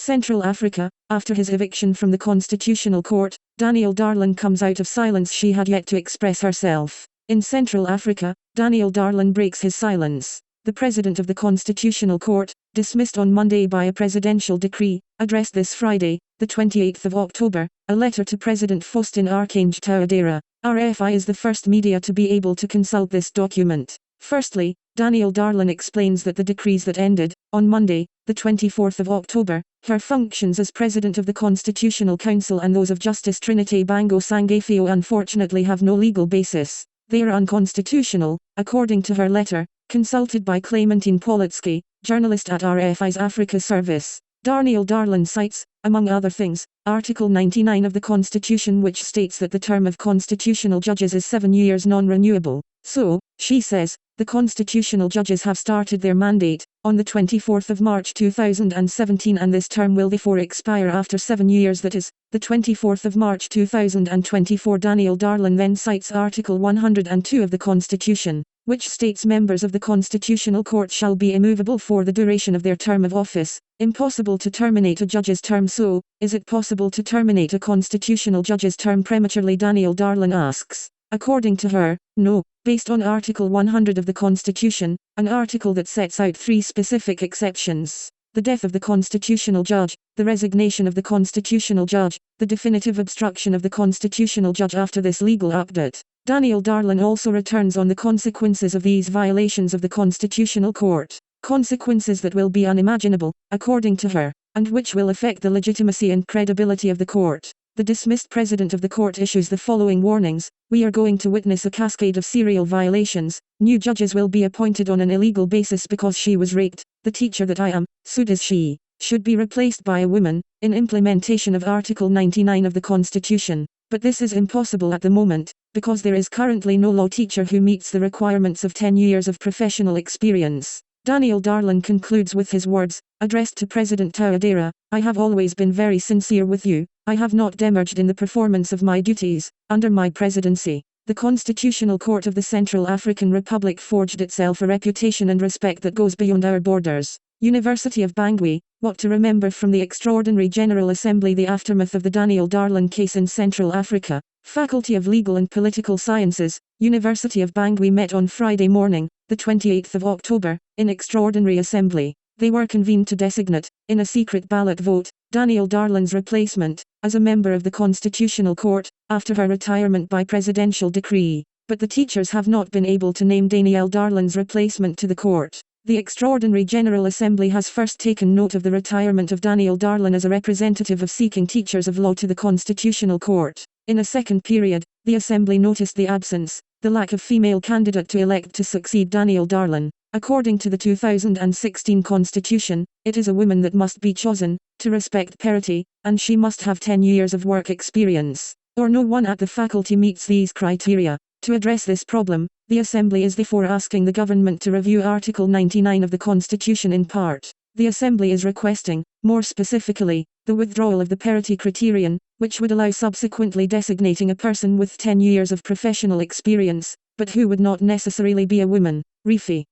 Central Africa, after his eviction from the Constitutional Court, Danièle Darlan comes out of silence. She had yet to express herself. In Central Africa, Danièle Darlan breaks his silence. The President of the Constitutional Court, dismissed on Monday by a presidential decree, addressed this Friday, the 28th of October, a letter to President Faustin Archange Touadéra. RFI is the first media to be able to consult this document. Firstly, Danièle Darlan explains that the decrees that ended, on Monday, the 24th of October, her functions as President of the Constitutional Council and those of Justice Trinité Bango Sangafio unfortunately have no legal basis. They are unconstitutional, according to her letter, consulted by Clementine Politsky, journalist at RFI's Africa Service. Danièle Darlan cites, among other things, Article 99 of the Constitution, which states that the term of constitutional judges is 7 years non-renewable. So, she says, the constitutional judges have started their mandate on the 24th of March 2017, and this term will therefore expire after 7 years, that is, the 24th of March 2024. Danièle Darlan then cites Article 102 of the Constitution, which states members of the Constitutional Court shall be immovable for the duration of their term of office. Impossible to terminate a judge's term. So, is it possible to terminate a constitutional judge's term prematurely? Danièle Darlan asks. According to her, no, based on Article 100 of the Constitution, an article that sets out 3 specific exceptions: the death of the constitutional judge, the resignation of the constitutional judge, the definitive obstruction of the constitutional judge. After this legal update, Danièle Darlan also returns on the consequences of these violations of the Constitutional Court. Consequences that will be unimaginable, according to her, and which will affect the legitimacy and credibility of the court. The dismissed president of the court issues the following warnings: we are going to witness a cascade of serial violations. New judges will be appointed on an illegal basis because she was raped. The teacher that I am, sued as she, should be replaced by a woman, in implementation of Article 99 of the Constitution. But this is impossible at the moment, because there is currently no law teacher who meets the requirements of 10 years of professional experience. Danièle Darlan concludes with his words, addressed to President Touadéra: I have always been very sincere with you. I have not demurred in the performance of my duties. Under my presidency, the Constitutional Court of the Central African Republic forged itself a reputation and respect that goes beyond our borders. University of Bangui, what to remember from the Extraordinary General Assembly. The aftermath of the Danièle Darlan case in Central Africa. Faculty of Legal and Political Sciences, University of Bangui met on Friday morning, the 28th of October, in Extraordinary Assembly. They were convened to designate, in a secret ballot vote, Danièle Darlan's replacement, as a member of the Constitutional Court, after her retirement by presidential decree. But the teachers have not been able to name Danièle Darlan's replacement to the court. The Extraordinary General Assembly has first taken note of the retirement of Danièle Darlan as a representative of seeking teachers of law to the Constitutional Court. In a second period, the Assembly noticed the absence, the lack of female candidate to elect to succeed Danièle Darlan. According to the 2016 Constitution, it is a woman that must be chosen, to respect parity, and she must have 10 years of work experience, or no one at the faculty meets these criteria. To address this problem, the Assembly is therefore asking the government to review Article 99 of the Constitution in part. The Assembly is requesting, more specifically, the withdrawal of the parity criterion, which would allow subsequently designating a person with 10 years of professional experience, but who would not necessarily be a woman. RFI.